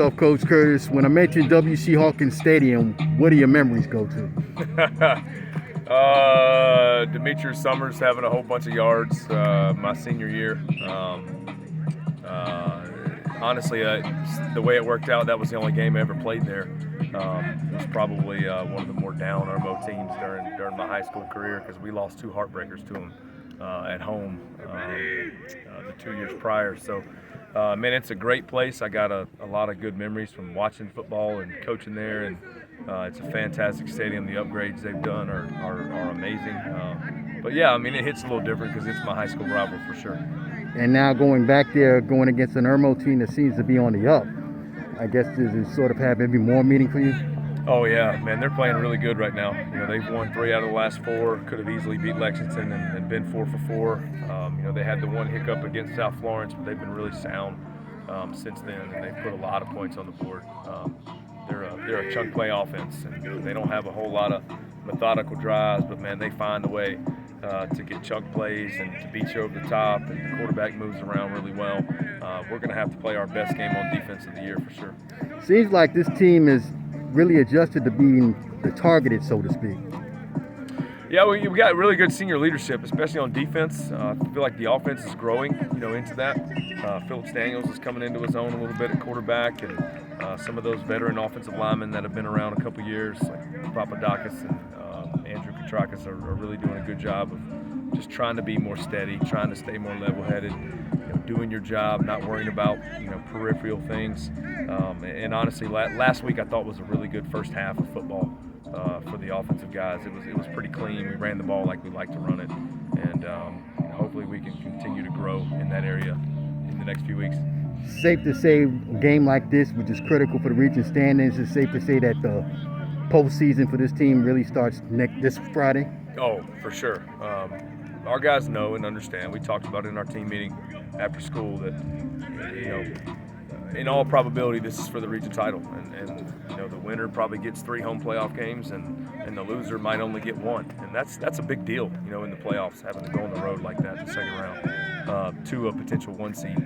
off, Coach Curtis, when I mention W.C. Hawkins Stadium, what do your memories go to? Demetrius Summers having a whole bunch of yards my senior year. Honestly, the way it worked out, that was the only game I ever played there. It was probably one of the more down Irmo teams during my high school career because we lost two heartbreakers to them at home the 2 years prior. So, man, it's a great place. I got a lot of good memories from watching football and coaching there, and it's a fantastic stadium. The upgrades they've done are amazing. But yeah, I mean, it hits a little different because it's my high school rival for sure. And now going back there, going against an Irmo team that seems to be on the up, I guess does it sort of have maybe more meaning for you? Oh yeah, man, they're playing really good right now. You know, they've won 3 out of the last 4. Could have easily beat Lexington and been 4 for 4. You know, they had the one hiccup against South Florence, but they've been really sound since then, and they've put a lot of points on the board. They're a chunk play offense, and they don't have a whole lot of methodical drives, but man, they find a way to get chunk plays and to beat you over the top, and the quarterback moves around really well. We're going to have to play our best game on defense of the year for sure. Seems like this team is really adjusted to being the targeted, so to speak. Yeah, we got really good senior leadership, especially on defense. I feel like the offense is growing, into that. Phillips Daniels is coming into his own a little bit at quarterback, and some of those veteran offensive linemen that have been around a couple years, like Papadakis and Andrew Katrakis, are really doing a good job of just trying to be more steady, trying to stay more level-headed, doing your job, not worrying about peripheral things. And honestly, last week I thought was a really good first half of football for the offensive guys. It was pretty clean. We ran the ball like we like to run it, and hopefully we can continue to grow in that area in the next few weeks. Safe to say, a game like this, which is critical for the region standings, it's safe to say that the postseason for this team really starts this Friday? Oh, for sure. Our guys know and understand. We talked about it in our team meeting after school that, in all probability, this is for the region title, and the winner probably gets 3 home playoff games, and the loser might only get 1, and that's a big deal, in the playoffs, having to go on the road like that in the second round to a potential 1 seed.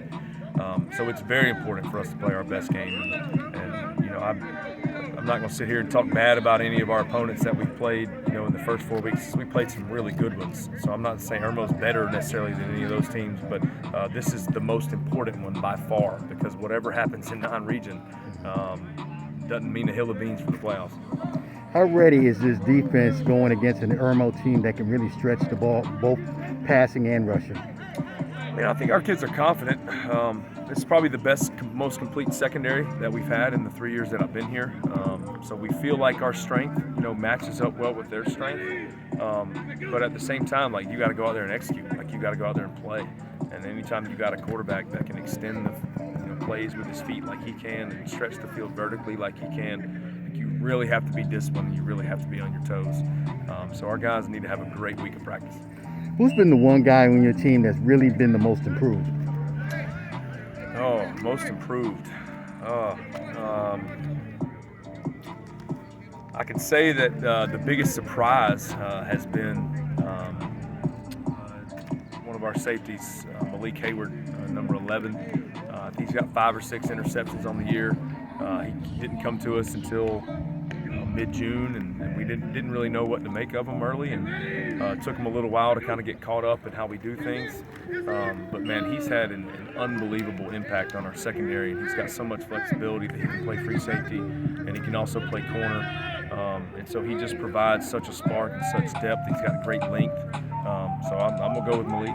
So it's very important for us to play our best game, and I'm not going to sit here and talk bad about any of our opponents that we've played, in the first 4 weeks. We played some really good ones. So I'm not saying Irmo's better necessarily than any of those teams, but this is the most important one by far, because whatever happens in non-region doesn't mean a hill of beans for the playoffs. How ready is this defense going against an Irmo team that can really stretch the ball, both passing and rushing? I think our kids are confident. This is probably the most complete secondary that we've had in the 3 years that I've been here. So we feel like our strength, matches up well with their strength. But at the same time, you got to go out there and execute. You got to go out there and play. And anytime you got a quarterback that can extend the plays with his feet like he can and stretch the field vertically like he can, you really have to be disciplined. And you really have to be on your toes. So our guys need to have a great week of practice. Who's been the one guy on your team that's really been the most improved? Oh, most improved. I can say that the biggest surprise has been one of our safeties, Malik Hayward, number 11. He's got 5 or 6 interceptions on the year. He didn't come to us until mid-June, and we didn't really know what to make of him early, and it took him a little while to kind of get caught up in how we do things. But man, he's had an unbelievable impact on our secondary, and he's got so much flexibility that he can play free safety, and he can also play corner. And so he just provides such a spark and such depth. He's got great length. So I'm gonna go with Malik.